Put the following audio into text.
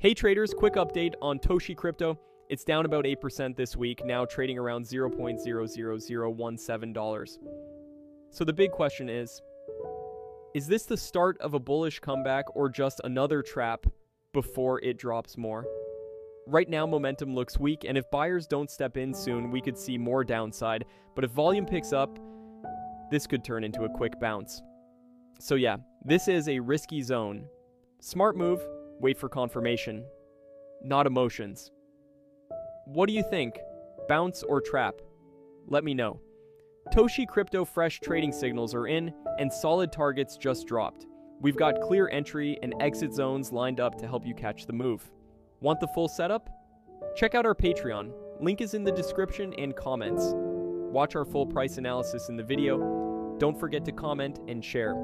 Hey traders, quick update on Toshi crypto. It's down about 8% this week, now trading around $0.00017. So the big question is this the start of a bullish comeback or just another trap before it drops more? Right now, momentum looks weak, and if buyers don't step in soon, we could see more downside. But if volume picks up, this could turn into a quick bounce. So yeah, this is a risky zone. Smart move, wait for confirmation, not emotions. What do you think? Bounce or trap? Let me know. Toshi crypto fresh trading signals are in, and solid targets just dropped. We've got clear entry and exit zones lined up to help you catch the move. Want the full setup? Check out our Patreon. Link is in the description and comments. Watch our full price analysis in the video. Don't forget to comment and share.